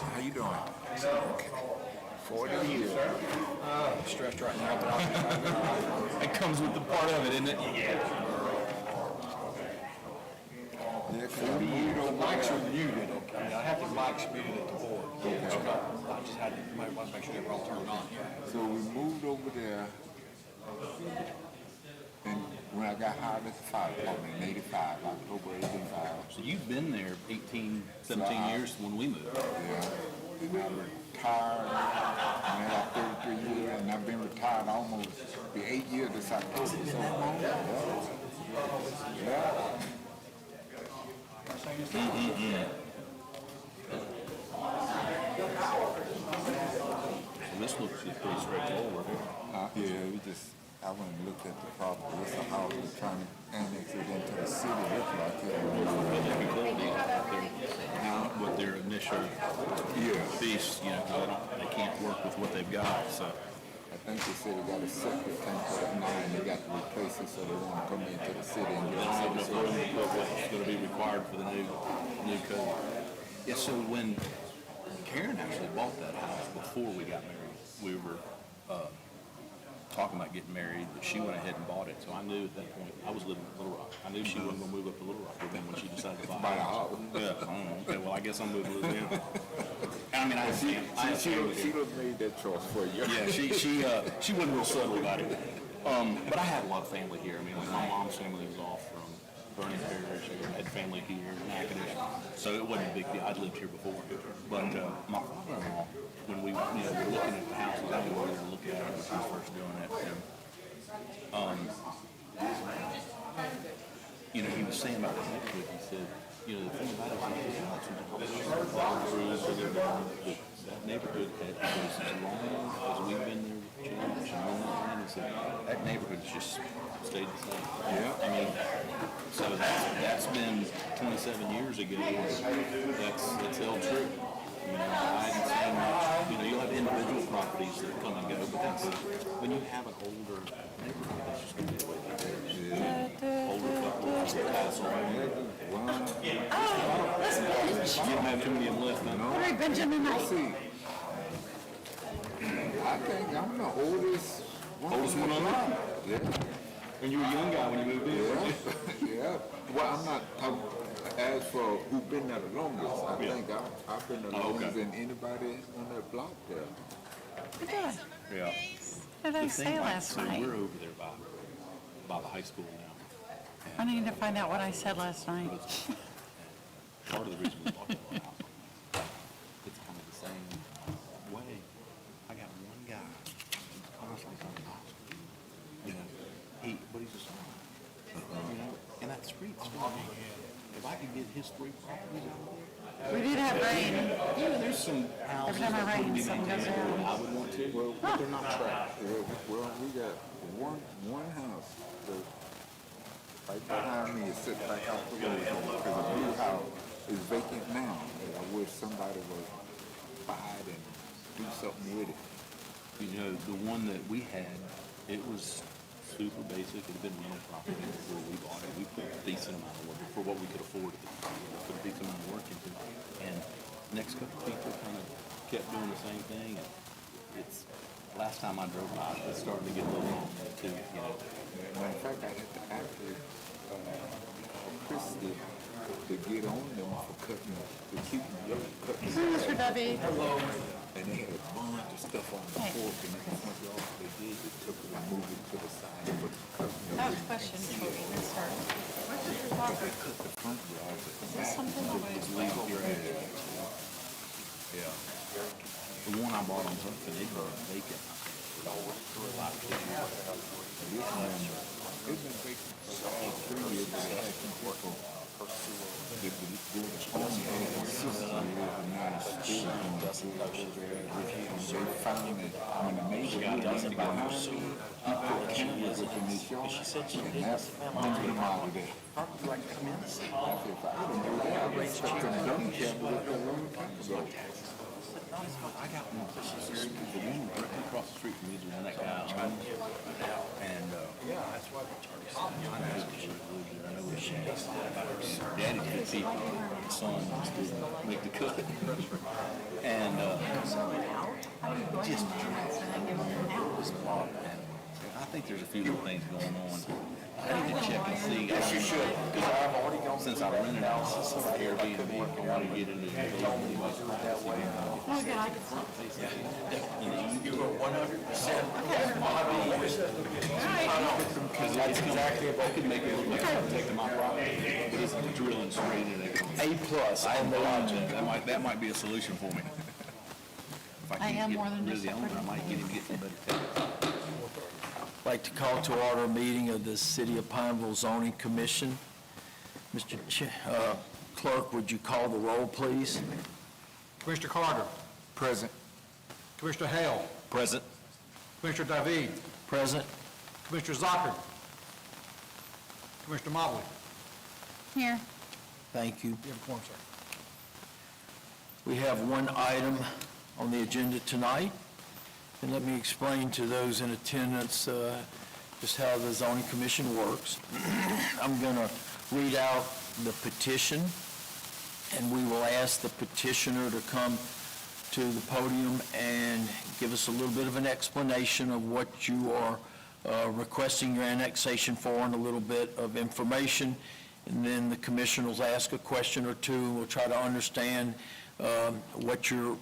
How you doing? 40 years. Stressed right now, but it comes with the part of it, isn't it? Yeah, 40 years. The mics are muted. Okay. I mean, I have the mics muted at the board. Okay. I just had to make sure they were all turned on. so we moved over there, and when I got hired at the fire department in 85, October 85. So you've been there 18, 17 years when we moved. Yeah. And I retired, and I got 33 years, and I've been retired almost the 8 years this October. So, yeah. So this looks pretty straightforward. Yeah, I went and looked at the property. It's a house we're trying to annex it into the city. Looks like it. With their initial piece, they can't work with what they've got. So I think they said they got a septic tank for that now, and they got to replace it, so they want to come into the city and get what's going to be required for the new code. Yeah. So when Karen actually bought that house before we got married, we were talking about getting married, but she went ahead and bought it. So I knew at that point, I was living in Little Rock. I knew she wasn't going to move up to Little Rock with me when she decided to buy a house. Yeah. Okay. Well, I guess I'm moving to Louisiana. I mean, she made that choice for you. Yeah, she wasn't real subtle about it. But I had a lot of family here. I mean, like my mom's family was all from Bernie Parish. I had family here in Natchitoches. So it wasn't a big deal. I'd lived here before. But my father-in-law, when we were looking at the houses, I knew we were looking at it when we were first doing it. And, he was saying about the neighborhood, he said, the thing about it is that neighborhood has, as long as we've been there with church and all that, that neighborhood has just stayed the same. Yeah. I mean, so that's been 27 years ago. That's held true. I hadn't seen much. You'll have individual properties that come and go, but that's when you have an older neighborhood, that's just going to be the way it is. Older couples that pass away. Let's binge. You don't have too many of them left, man. What are we binging tonight? See, I think I'm the oldest one on the block. Yeah. And you were a young guy when you moved in. Yeah. Well, I'm not. As for who's been there the longest, I think I've been the longest than anybody on that block there. Yeah. Yeah. What did I say last night? We're over there by the high school now. I need to find out what I said last night. Part of the reason we bought the house, it's kind of the same way. I got one guy who's constantly talking about, but he's a son. And that street's small. If I could get his 3 properties over there. We did have rain. There's some houses. Every time it rains, something goes down. I would want to, but they're not trash. Well, we got one house that right behind me is sitting back out the road because the blue house is vacant now. I wish somebody would buy it and do something with it. The one that we had, it was super basic. It had been rental property before we bought it. We put a decent amount of work for what we could afford. Put a decent amount of work into it. And next couple of people kind of kept doing the same thing. And it's last time I drove by, it's starting to get a little long too. Matter of fact, I had to actually Christy to get on them for cutting, to keep them cutting. Mr. Debbie. And they had a bunch of stuff on the fork, and that's all they did. They took it and moved it to the side and put the cutting. That was a question before we even started. Where's your walker? They cut the front yard. Is this something that we Yeah. The one I bought on Hudson, they were vacant. For about 2 years. It's been vacant for about 3 years, but they had some people. The owner had a sister who was a nice they found that when the neighbor moved in behind me, he put cameras up in his yard, and that's moved him out of there. I said, if I didn't know that, I would expect them dumb cameras up there a long time ago. I got one. The one directly across the street from me is the one that guy owned. And that's why they charge us. I know what she is. Daddy did people. Son just didn't make the cut. And think there's a few little things going on. I need to check and see. Yes, you should, because I've already gone. Since I rented out for Airbnb, I want to get into the Oh, yeah, I can stop. You were 100%. Because that's exactly, if I could make it look like I'm taking my property, but it's drilling straight in it. A+. I am the project. That might be a solution for me. If I am can't more than get just rid a of the owner, I might get him to get some better. I'd like to call to order a meeting of the City of Pineville Zoning Commission. Mr. Clerk, would you call the roll, please? Commissioner Carter, Present. Commissioner Hale, Present. Commissioner David, Present? Commissioner Zocker, Commissioner Mobley. Here. Thank you. You have a quorum, sir. We have one item on the agenda tonight, and let me explain to those in attendance just how the zoning commission works. I'm going to read out the petition, and we will ask the petitioner to come to the podium and give us a little bit of an explanation of what you are requesting your annexation for, and a little bit of information, and then the commission will ask a question or two, and we'll try to understand what your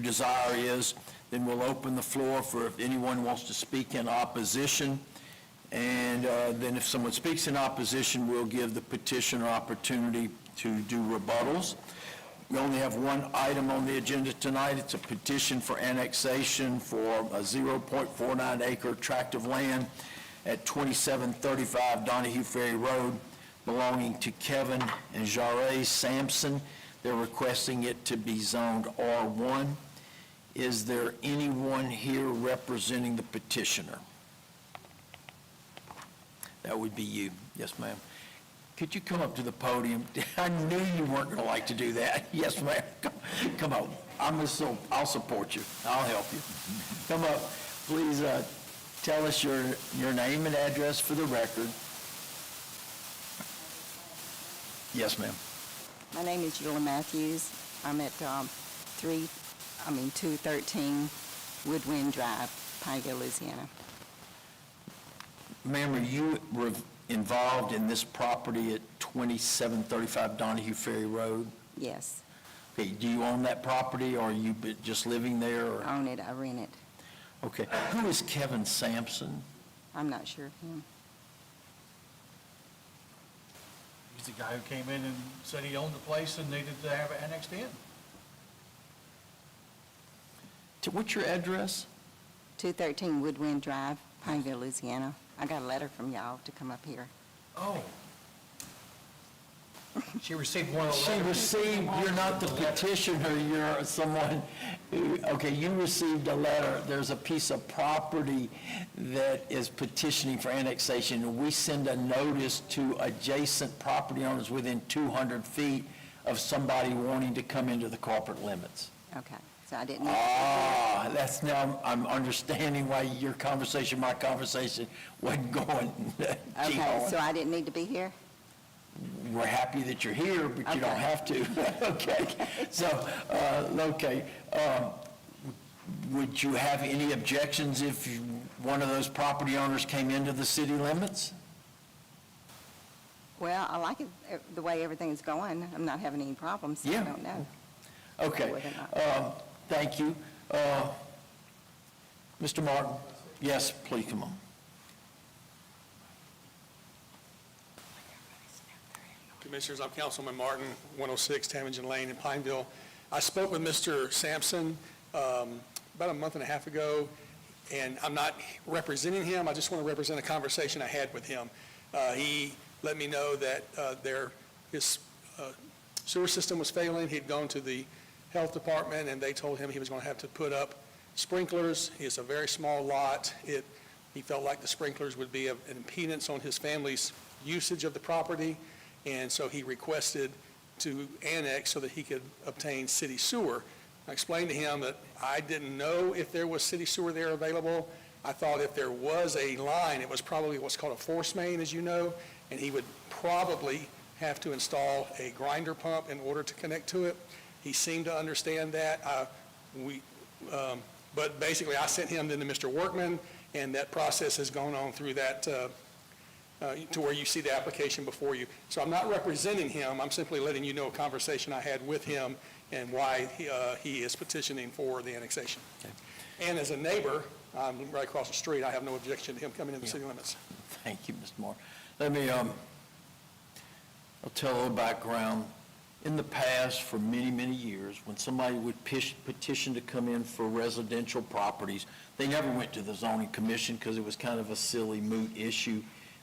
desire is. Then we'll open the floor for if anyone wants to speak in opposition, and then if someone speaks in opposition, we'll give the petitioner opportunity to do rebuttals. We only have one item on the agenda tonight. It's a petition for annexation for a 0.49 acre tract of land at 2735 Donahue Ferry Road belonging to Kevin and Jarre Sampson. They're requesting it to be zoned R1. Is there anyone here representing the petitioner? That would be you. Yes, ma'am. Could you come up to the podium? I knew you weren't going to like to do that. Yes, ma'am. Come on. I'll support you. I'll help you. Come up. Please tell us your name and address for the record. Yes, ma'am. My name is Eula Matthews. I'm at 213 Woodwind Drive, Pineville, Louisiana. Ma'am, are you involved in this property at 2735 Donahue Ferry Road? Yes, Okay, do you own that property, or are you just living there? Or? I own it, I rent it. Okay. Who is Kevin Sampson? I'm not sure of him. He's the guy who came in and said he owned the place and needed to have it annexed in. What's your address? 213 Woodwind Drive, Pineville, Louisiana. I got a letter from y'all to come up here. Oh. She received one of the She letters. received, you're not the petitioner, you're someone who, okay, you received a letter. There's a piece of property that is petitioning for annexation. We send a notice to adjacent property owners within 200 feet of somebody wanting to come into the corporate limits. Okay, so I didn't know. That's now, I'm understanding why your conversation, my conversation wasn't going. Okay, so I didn't need to be here? We're happy that you're here, but you don't Okay. have to. Okay, so, okay. Would you have any objections if one of those property owners came into the city limits? Well, I like it, the way everything's going. I'm not having any problems, so Yeah. I don't know. Okay, Whether or not. thank you. Mr. Martin? Yes, please come on. Commissioners, I'm Councilman Martin, 106 Tamingen Lane in Pineville. I spoke with Mr. Sampson about a month and a half ago, and I'm not representing him. I just want to represent a conversation I had with him. He let me know that his sewer system was failing. He'd gone to the health department, and they told him he was going to have to put up sprinklers. It's a very small lot. He felt like the sprinklers would be an impedance on his family's usage of the property. And so he requested to annex so that he could obtain city sewer. I explained to him that I didn't know if there was city sewer there available. I thought if there was a line, it was probably what's called a force main, as you know, and he would probably have to install a grinder pump in order to connect to it. He seemed to understand that. But basically, I sent him then to Mr. Workman, and that process has gone on through that, to where you see the application before you. So I'm not representing him, I'm simply letting you know a conversation I had with him and why he is petitioning for the annexation. And as a neighbor, I'm right across the street, I have no objection to him coming in the city limits. Thank you, Mr. Moore. Let me, I'll tell a little background. In the past, for many, many years, when somebody would petition to come in for residential properties, they never went to the zoning commission because it was kind of a silly moot issue,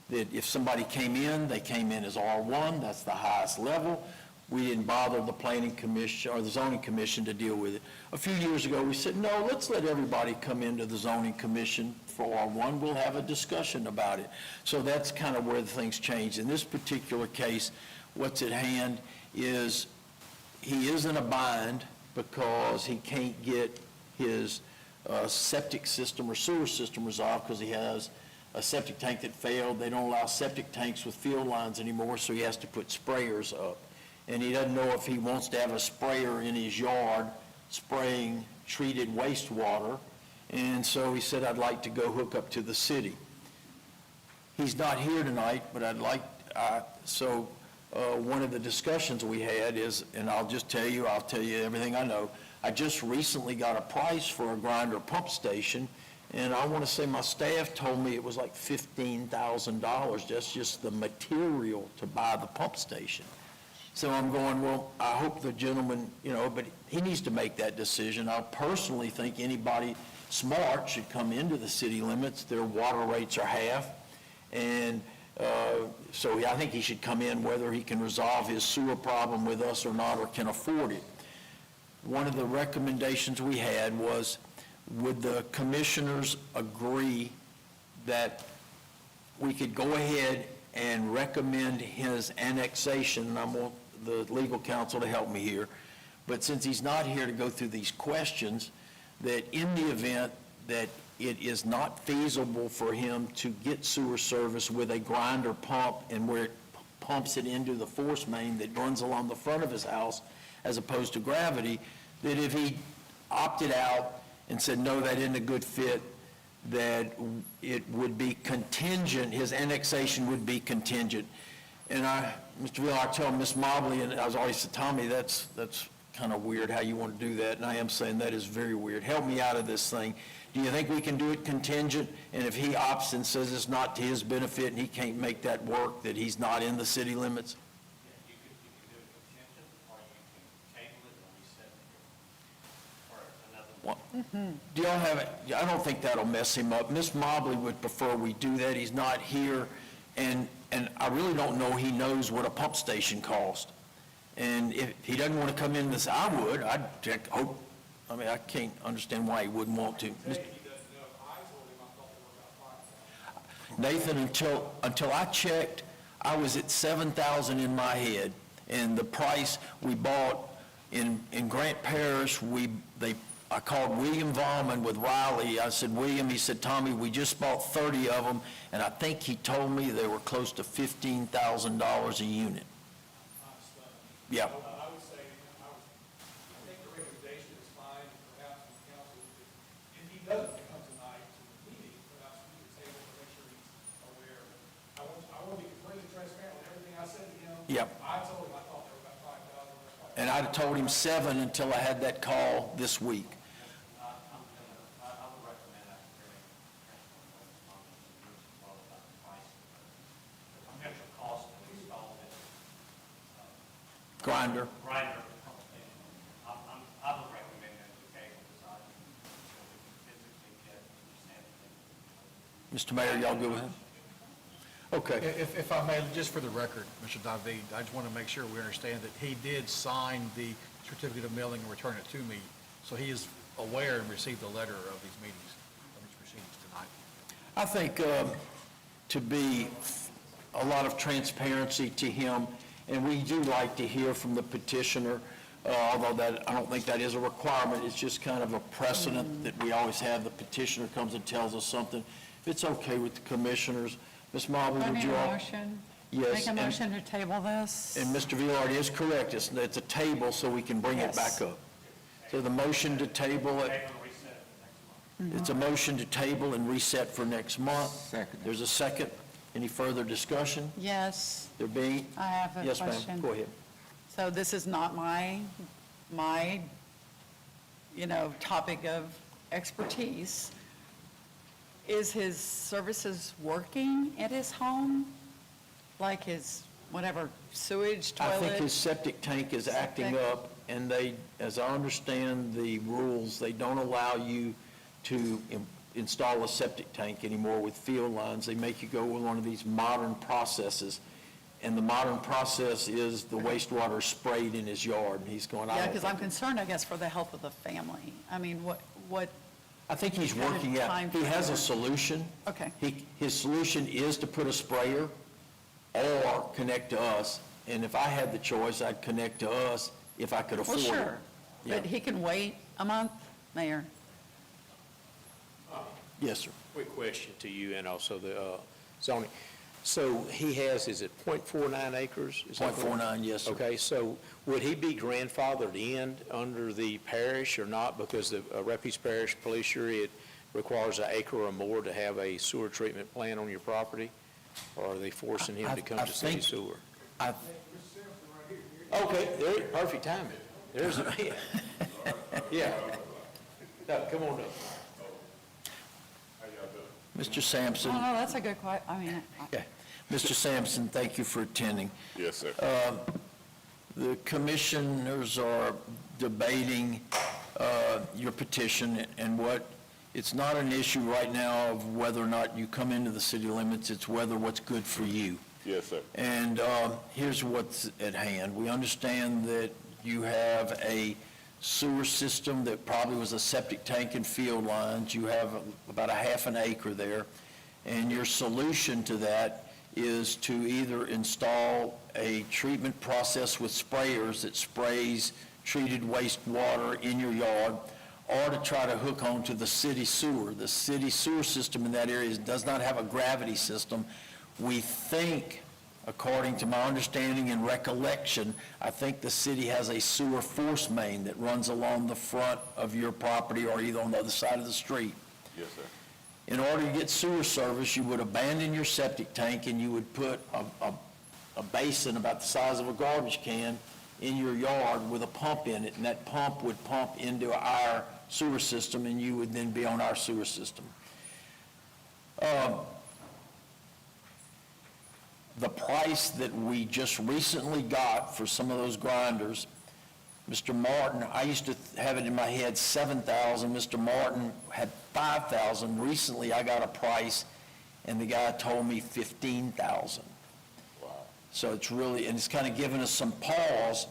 that if somebody came in, they came in as R1, that's the highest level. We didn't bother the planning commission or the zoning commission to deal with it. A few years ago, we said, no, let's let everybody come into the zoning commission for R1. We'll have a discussion about it. So that's kind of where the things changed. In this particular case, what's at hand is he is in a bind because he can't get his septic system or sewer system resolved because he has a septic tank that failed. They don't allow septic tanks with field lines anymore, so he has to put sprayers up. And he doesn't know if he wants to have a sprayer in his yard spraying treated wastewater. And so he said, I'd like to go hook up to the city. He's not here tonight, but I'd like, one of the discussions we had is, and I'll tell you everything I know. I just recently got a price for a grinder pump station, and I want to say my staff told me it was like $15,000. That's just the material to buy the pump station. So I'm going, well, I hope the gentleman, but he needs to make that decision. I personally think anybody smart should come into the city limits. Their water rates are half, and so I think he should come in whether he can resolve his sewer problem with us or not, or can afford it. One of the recommendations we had was, would the commissioners agree that we could go ahead and recommend his annexation? And I want the legal counsel to help me here. But since he's not here to go through these questions, that in the event that it is not feasible for him to get sewer service with a grinder pump and where it pumps it into the force main that runs along the front of his house as opposed to gravity, that if he opted out and said, no, that isn't a good fit, that it would be contingent, his annexation would be contingent. And Mr. Villa, I tell Ms. Mobley, and I was always saying, Tommy, that's kind of weird how you want to do that, and I am saying that is very weird. Help me out of this thing. Do you think we can do it contingent, and if he opts and says it's not to his benefit and he can't make that work, that he's not in the city limits? You can do it contingent, or you can table it and reset it for another one. Do y'all have it? I don't think that'll mess him up. Ms. Mobley would prefer we do that. He's not here, and I really don't know he knows what a pump station costs. And if he doesn't want to come in this, I would. I'd check, hope. I mean, I can't understand why he wouldn't want to. Nathan, until I checked, I was at $7,000 in my head, and the price we bought in Grant Parish, I called William Vaughman with Riley. I said, William, he said, Tommy, we just bought 30 of them, and I think he told me they were close to $15,000 a unit. Yeah. I would say, I think the recommendation is fine, perhaps the council, if he doesn't come tonight to the meeting, perhaps we could table to make sure he's aware. I want to be completely transparent with everything I said to him. Yep. I told him I thought there were about 5,000. And I'd have told him 7 until I had that call this week. I would recommend that about the price, the potential cost of installing it. Grinder. Grinder pump station. I would recommend that we table this item until we can physically get understanding. Mr. Mayor, y'all good with him? Okay. If I may, just for the record, Mr. David, I just want to make sure we understand that he did sign the certificate of mailing and return it to me, so he is aware and received a letter of these meetings, of these proceedings tonight. I think to be a lot of transparency to him, and we do like to hear from the petitioner, although I don't think that is a requirement. It's just kind of a precedent that we always have. The petitioner comes and tells us something. If it's okay with the commissioners, Ms. Mobley, I would need you a all? motion. Yes, Make a and- motion to table this. And Mr. Villard is correct. It's a table, so we can bring it Yes. back up. So the motion to table it, Table and reset it next month. It's a motion to table and reset for next month. Second. There's a second. Any further discussion? Yes, There be? I have a Yes, question. ma'am. Go ahead. So this is not my, topic of expertise. Is his services working at his home? Like his, whatever, sewage, I toilet? think his septic tank is acting Septic. up, and they, as I understand the rules, they don't allow you to install a septic tank anymore with field lines. They make you go with one of these modern processes, and the modern process is the wastewater sprayed in his yard, and he's going, Yeah, because I'm concerned, I guess, for the health of the family. I mean, what, I think he's kind of working out, time he has frame? a solution. Okay. His solution is to put a sprayer or connect to us, and if I had the choice, I'd connect to us if I could well, afford it. sure, Yeah. but he can wait a month, Mayor? Yes, sir. Quick question to you and also the zoning. So he has, is it .49 acres? Is that correct? .49, yes, sir. Okay, so would he be grandfathered in under the parish or not? Because the Rapides Parish Police Jury, it requires an acre or more to have a sewer treatment plant on your property? Or are they forcing him to come I to city think- sewer? I- Okay, there, perfect timing. There's a man. Yeah. No, come on up. Mr. Sampson. Oh, no, that's a good question. Okay. Mr. Sampson, thank you for attending. Yes, sir. The commissioners are debating your petition, and it's not an issue right now of whether or not you come into the city limits, it's what's good for you. Yes, sir. And here's what's at hand. We understand that you have a sewer system that probably was a septic tank and field lines. You have about a half an acre there. And your solution to that is to either install a treatment process with sprayers that sprays treated wastewater in your yard, or to try to hook onto the city sewer. The city sewer system in that area does not have a gravity system. We think, according to my understanding and recollection, I think the city has a sewer force main that runs along the front of your property or either on the other side of the street. Yes, sir. In order to get sewer service, you would abandon your septic tank and you would put a basin about the size of a garbage can in your yard with a pump in it, and that pump would pump into our sewer system, and you would then be on our sewer system. The price that we just recently got for some of those grinders, Mr. Martin, I used to have it in my head 7,000. Mr. Martin had 5,000. Recently, I got a price, and the guy told me 15,000. Wow. So it's really, and it's kind of given us some pause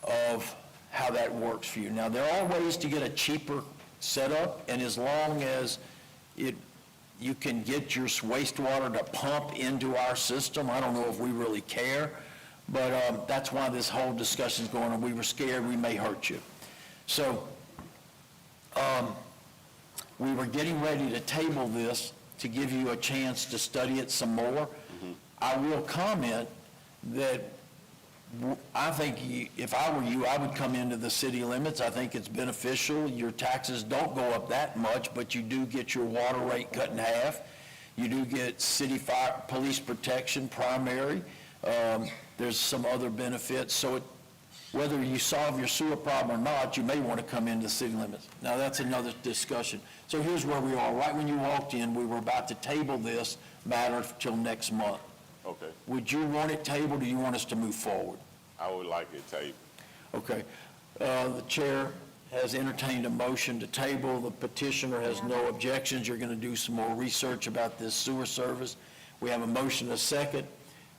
of how that works for you. Now, there are ways to get a cheaper setup, and as long as you can get your wastewater to pump into our system, I don't know if we really care, but that's why this whole discussion's going on. We were scared we may hurt you. So we were getting ready to table this to give you a chance to study it some more. I will comment that I think if I were you, I would come into the city limits. I think it's beneficial. Your taxes don't go up that much, but you do get your water rate cut in half. You do get city fire, police protection, primary. There's some other benefits. So whether you solve your sewer problem or not, you may want to come into city limits. Now, that's another discussion. So here's where we are. Right when you walked in, we were about to table this matter till next month. Okay. Would you want it tabled, or do you want us to move forward? I would like it tabled. Okay. The chair has entertained a motion to table. The petitioner has no objections. You're going to do some more research about this sewer service. We have a motion, a second.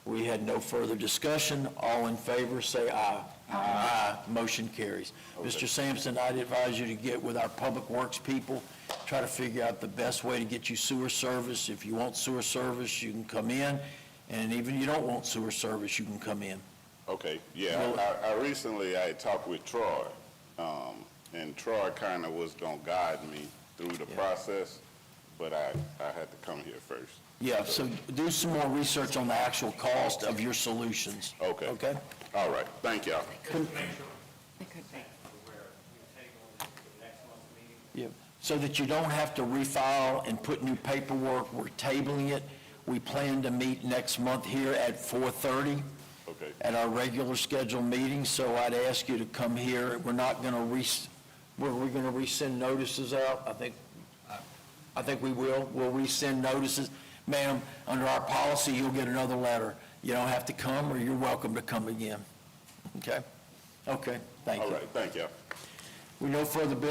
We had no further discussion. All in favor, say aye. Aye. Motion carries. Okay. Mr. Sampson, I'd advise you to get with our public works people, try to figure out the best way to get you sewer service. If you want sewer service, you can come in, and even if you don't want sewer service, you can come in. Okay, yeah, I recently, I talked with Troy, and Troy kind of was going to guide me through the process, but I had to come here first. Yeah, so do some more research on the actual cost of your solutions. Okay. Okay? All right, thank y'all. It could be. Where you table it to the next month's meeting? Yeah. so that you don't have to refile and put new paperwork, we're tabling it. We plan to meet next month here at 4:30 Okay. at our regular scheduled meeting, so I'd ask you to come here. We're not going to we're going to resend notices out. I think we will. We'll resend notices. Ma'am, under our policy, you'll get another letter. You don't have to come, or you're welcome to come again. Okay? Okay, thank you. All right, thank you. We no further business.